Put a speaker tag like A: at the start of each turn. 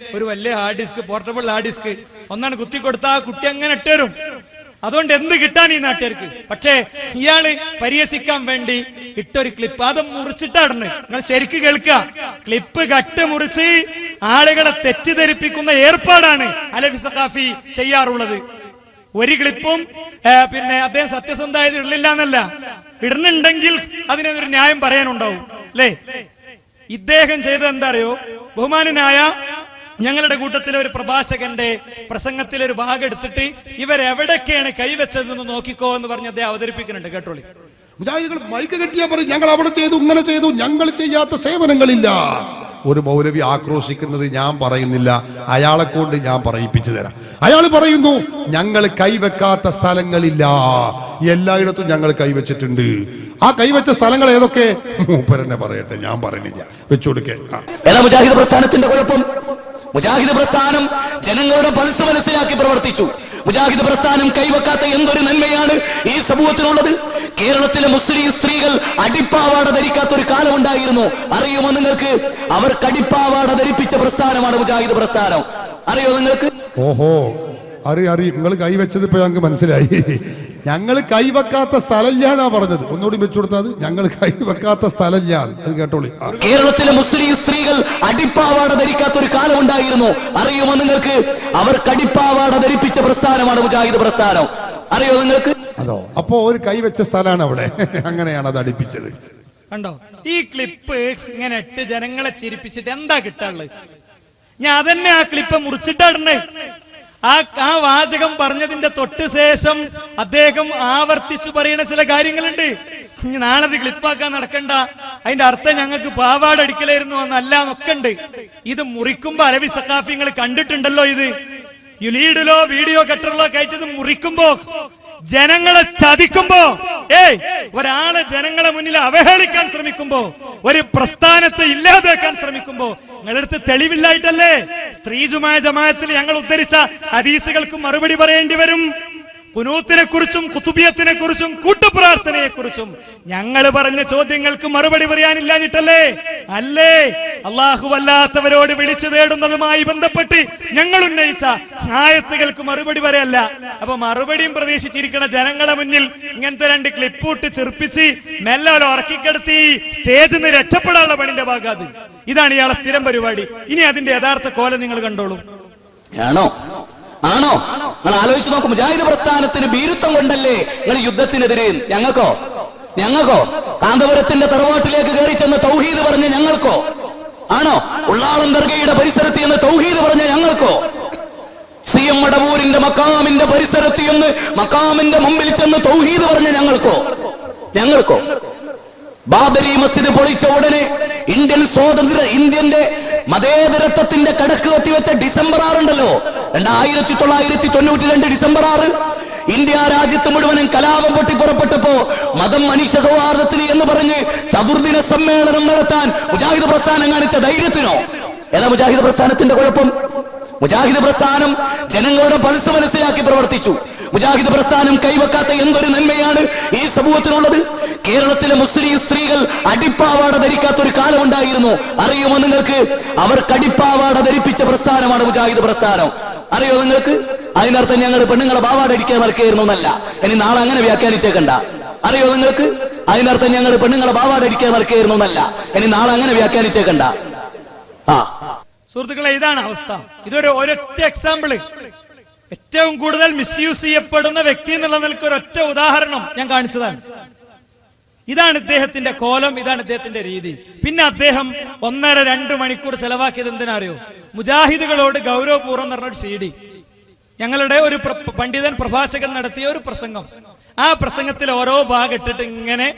A: ഒരു വലിയ hard disk, portable hard disk ഒന്നാണ് കുത്തി കൊടുത്താൽ ആ കുട്ടി അങ്ങനെ ഇട്ടരും. അതുകൊണ്ട് എന്ത് കിട്ടാൻ ഈ നാട്ടുകാർക്ക്? പക്ഷേ ഇയാള് പരിഹസിക്കാൻ വേണ്ടി ഇട്ടൊരു ക്ലിപ്പ്, അത് മുറിച്ചിട്ടാണ്. നിങ്ങൾ ശരിക്ക് കേൾക്കുക. ക്ലിപ്പ് കട്ട് മുറിച്ച് ആളുകളെ തെറ്റിദ്ധരിപ്പിക്കുന്ന ഏർപ്പാടാണ് അലവി സഖാഫി ചെയ്യാറുള്ളത്. ഒരു ക്ലിപ്പും പിന്നെ അദ്ദേഹം സത്യസന്ധമായത് ഇടലില്ല എന്നല്ല, ഇടുന്നുണ്ടെങ്കിൽ അതിനൊരു ന്യായം പറയാനുണ്ടാവും അല്ലേ? ഇദ്ദേഹം ചെയ്തത് എന്താ അറിയോ? ബഹുമാനനായ ഞങ്ങളുടെ കൂട്ടത്തിലെ ഒരു പ്രഭാഷകന്റെ പ്രസംഗത്തിലെ ഒരു ഭാഗം എടുത്തിട്ട് ഇവരെവിടൊക്കെയാണ് കൈവച്ചതെന്ന് നോക്കിക്കോ എന്ന് പറഞ്ഞ് അദ്ദേഹം അവതരിപ്പിക്കുന്നുണ്ട്. കേട്ടോളി.
B: മുജാഹിദുകൾ മൈക്ക് കെട്ടിയാ പറയും ഞങ്ങൾ അവിടെ ചെയ്തു, ഇങ്ങനെ ചെയ്തു, ഞങ്ങൾ ചെയ്യാത്ത സേവനങ്ങളില്ല. ഒരു മൗലവി ആക്രോശിക്കുന്നത് ഞാൻ പറയുന്നില്ല, അയാളെ കൊണ്ട് ഞാൻ പറയിപ്പിച്ചു തരാം. അയാൾ പറയുന്നു ഞങ്ങൾ കൈവെക്കാത്ത സ്ഥലങ്ങളില്ല, എല്ലായിടത്തും ഞങ്ങൾ കൈവച്ചിട്ടുണ്ട്. ആ കൈവച്ച സ്ഥലങ്ങൾ ഏതൊക്കെ? മൂപ്പരെന്നെ പറയട്ടെ, ഞാൻ പറയുന്നില്ല, വെച്ചുകൊടുക്കേ.
C: മുജാഹിദ് പ്രസ്ഥാനത്തിന്റെ കുഴപ്പം, മുജാഹിദ് പ്രസ്ഥാനം ജനങ്ങളുടെ പൾസ് മനസ്സിലാക്കി പ്രവർത്തിച്ചു. മുജാഹിദ് പ്രസ്ഥാനം കൈവെക്കാത്ത എന്തൊരു നന്മയാണ് ഈ സമൂഹത്തിനുള്ളത്? കേരളത്തിലെ മുസ്ലിം സ്ത്രീകൾ അടിപ്പാവാട ധരിക്കാത്ത ഒരു കാലം ഉണ്ടായിരുന്നു. അറിയുമോ നിങ്ങൾക്ക്? അവർക്ക് അടിപ്പാവാട ധരിപ്പിച്ച പ്രസ്ഥാനമാണ് മുജാഹിദ് പ്രസ്ഥാനം. അറിയോ നിങ്ങൾക്ക്?
B: ഓഹോ, അറിയും. നിങ്ങൾ കൈവച്ചത് ഇപ്പൊ ഞങ്ങൾക്ക് മനസ്സിലായി. ഞങ്ങൾ കൈവെക്കാത്ത സ്ഥലമില്ലാന്നാ പറഞ്ഞത്. ഒന്നുകൂടി വെച്ചു കൊടുത്താൽ ഞങ്ങൾ കൈവെക്കാത്ത സ്ഥലമില്ല. അത് കേട്ടോളി.
C: കേരളത്തിലെ മുസ്ലിം സ്ത്രീകൾ അടിപ്പാവാട ധരിക്കാത്ത ഒരു കാലം ഉണ്ടായിരുന്നു. അറിയുമോ നിങ്ങൾക്ക്? അവർക്ക് അടിപ്പാവാട ധരിപ്പിച്ച പ്രസ്ഥാനമാണ് മുജാഹിദ് പ്രസ്ഥാനം. അറിയോ നിങ്ങൾക്ക്?
B: അതോ, അപ്പോ ഒരു കൈവച്ച സ്ഥലമാണ് അവിടെ. അങ്ങനെയാണ് അത് അടിപ്പിച്ചത്.
A: കണ്ടോ? ഈ ക്ലിപ്പ് ഇങ്ങനെ ഇട്ട് ജനങ്ങളെ ചിരിപ്പിച്ചിട്ട് എന്താ കിട്ടാനുള്ളത്? ഞാൻ അതന്നെ ആ ക്ലിപ്പ് മുറിച്ചിട്ടാണ്. ആ വാചകം പറഞ്ഞതിന്റെ തൊട്ട് ശേഷം അദ്ദേഹം ആവർത്തിച്ചു പറയുന്ന ചില കാര്യങ്ങളുണ്ട്. നാളെ ക്ലിപ്പാക്കാൻ നടക്കണ്ട, അതിന്റെ അർത്ഥം ഞങ്ങൾക്ക് പാവാട അടിക്കലായിരുന്നു എന്നല്ല എന്നൊക്കെ ഉണ്ട്. ഇത് മുറിക്കുമ്പോ അലവി സഖാഫി നിങ്ങൾ കണ്ടിട്ടുണ്ടല്ലോ. ഇത് യുലീഡിലോ വീഡിയോ കട്ടറിലോ കയറ്റത് മുറിക്കുമ്പോ ജനങ്ങളെ ചതിക്കുമ്പോ, ഒരാളെ ജനങ്ങളെ മുന്നിൽ അവഹേളിക്കാൻ ശ്രമിക്കുമ്പോ, ഒരു പ്രസ്ഥാനത്തെ ഇല്ലാതാക്കാൻ ശ്രമിക്കുമ്പോ നിങ്ങളടുത്ത് തെളിവില്ലായിട്ടല്ലേ? സ്ത്രീജുമായ ജമാഅത്തിൽ ഞങ്ങൾ ഉദ്ധരിച്ച ഹദീസുകൾക്ക് മറുപടി പറയേണ്ടി വരും. ഖുനൂത്തിനെ കുറിച്ചും ഖുതുബിയത്തിനെ കുറിച്ചും കൂട്ടുപ്രാർത്ഥനയെ കുറിച്ചും ഞങ്ങൾ പറഞ്ഞ ചോദ്യങ്ങൾക്ക് മറുപടി പറയാനില്ലാഞ്ഞിട്ടല്ലേ? അല്ലേ? അല്ലാഹുവല്ലാത്തവരോട് വിളിച്ചു തേടുന്നതുമായി ബന്ധപ്പെട്ട് ഞങ്ങൾ ഉന്നയിച്ച ആയത്തുകൾക്ക് മറുപടി പറയല്ല. അപ്പൊ മറുപടിയും പ്രതീക്ഷിച്ചിരിക്കണ ജനങ്ങളെ മുന്നിൽ ഇങ്ങനത്തെ രണ്ട് ക്ലിപ്പൂട്ട് ചെറുപ്പിച്ച് മെല്ലെ ഉറക്കിക്കെടുത്തി സ്റ്റേജിൽ നിന്ന് രക്ഷപ്പെടാനുള്ള പണിന്റെ ഭാഗം. ഇതാണ് ഇയാളെ സ്ഥിരം പരിപാടി. ഇനി അതിന്റെ യഥാർത്ഥ കോലം നിങ്ങൾ കണ്ടോളൂ.
C: ആണോ? നിങ്ങൾ ആലോചിച്ച് നോക്കും. മുജാഹിദ് പ്രസ്ഥാനത്തിന് ഭീരുത്വം കൊണ്ടല്ലേ നിങ്ങൾ യുദ്ധത്തിനെതിരെ? ഞങ്ങൾക്കോ കാന്തപുരത്തിന്റെ തറവാട്ടിലേക്ക് കയറി ചെന്ന് തൗഹീദ് പറഞ്ഞ ഞങ്ങൾക്കോ? ആണോ? ഉള്ളാളം ദർഗയുടെ പരിസരത്ത് എന്ന് തൗഹീദ് പറഞ്ഞ ഞങ്ങൾക്കോ? CM മടവൂരിന്റെ മക്കാമിന്റെ പരിസരത്ത് എന്ന് മക്കാമിന്റെ മുമ്പിൽ ചെന്ന് തൗഹീദ് പറഞ്ഞ ഞങ്ങൾക്കോ? ബാബരി മസ്ജിദ് പൊളിച്ച ഉടനെ ഇന്ത്യന്റെ മതേതരത്വത്തിന്റെ കടക്ക് കത്തിവെച്ച ഡിസംബർ 6 ഉണ്ടല്ലോ, 1992 ഡിസംബർ 6, ഇന്ത്യ രാജ്യത്ത് മുഴുവനും കലാപം പൊട്ടി പുറപ്പെട്ടപ്പോ മതം മനുഷ്യ സൗഹാർദ്ദത്തിന് എന്ന് പറഞ്ഞ് ചതുർദിന സമ്മേളനം നടത്താൻ മുജാഹിദ് പ്രസ്ഥാനം കാണിച്ച ധൈര്യത്തിനോ? ഏതാ മുജാഹിദ് പ്രസ്ഥാനത്തിന്റെ കുഴപ്പം? മുജാഹിദ് പ്രസ്ഥാനം ജനങ്ങളുടെ പൾസ് മനസ്സിലാക്കി പ്രവർത്തിച്ചു. മുജാഹിദ് പ്രസ്ഥാനം കൈവെക്കാത്ത എന്തൊരു നന്മയാണ് ഈ സമൂഹത്തിനുള്ളത്? കേരളത്തിലെ മുസ്ലിം സ്ത്രീകൾ അടിപ്പാവാട ധരിക്കാത്ത ഒരു കാലം ഉണ്ടായിരുന്നു. അറിയുമോ നിങ്ങൾക്ക്? അവർക്ക് അടിപ്പാവാട ധരിപ്പിച്ച പ്രസ്ഥാനമാണ് മുജാഹിദ് പ്രസ്ഥാനം. അറിയോ നിങ്ങൾക്ക്? അതിനർത്ഥം ഞങ്ങൾ പെണ്ണുങ്ങളെ പാവാട അടിക്കാൻ നടക്കുകയായിരുന്നു എന്നല്ല. ഇനി നാളെ അങ്ങനെ വ്യാഖ്യാനിച്ചേക്കണ്ട. അറിയോ നിങ്ങൾക്ക്? അതിനർത്ഥം ഞങ്ങൾ പെണ്ണുങ്ങളെ പാവാട അടിക്കാൻ നടക്കുകയായിരുന്നു എന്നല്ല. ഇനി നാളെ അങ്ങനെ വ്യാഖ്യാനിച്ചേക്കണ്ട.
A: സുഹൃത്തുക്കളെ, ഇതാണ് അവസ്ഥ. ഇതൊരു ഒരൊറ്റ എക്സാമ്പിള്. ഏറ്റവും കൂടുതൽ മിസ്യൂസ് ചെയ്യപ്പെടുന്ന വ്യക്തി എന്നുള്ള നിലയ്ക്ക് ഒരൊറ്റ ഉദാഹരണം ഞാൻ കാണിച്ചതാണ്. ഇതാണ് ഇദ്ദേഹത്തിന്റെ കോലം, ഇതാണ് ഇദ്ദേഹത്തിന്റെ രീതി. പിന്നെ അദ്ദേഹം 1.5-2 മണിക്കൂർ ചെലവാക്കിയത് എന്തിനാ അറിയോ? മുജാഹിദുകളോട് ഗൗരവപൂർവ്വം പറഞ്ഞൊരു CD, ഞങ്ങളുടെ ഒരു പണ്ഡിതൻ പ്രഭാഷകൻ നടത്തിയ ഒരു പ്രസംഗം. ആ പ്രസംഗത്തിൽ ഓരോ ഭാഗം ഇട്ടിട്ട് ഇങ്ങനെ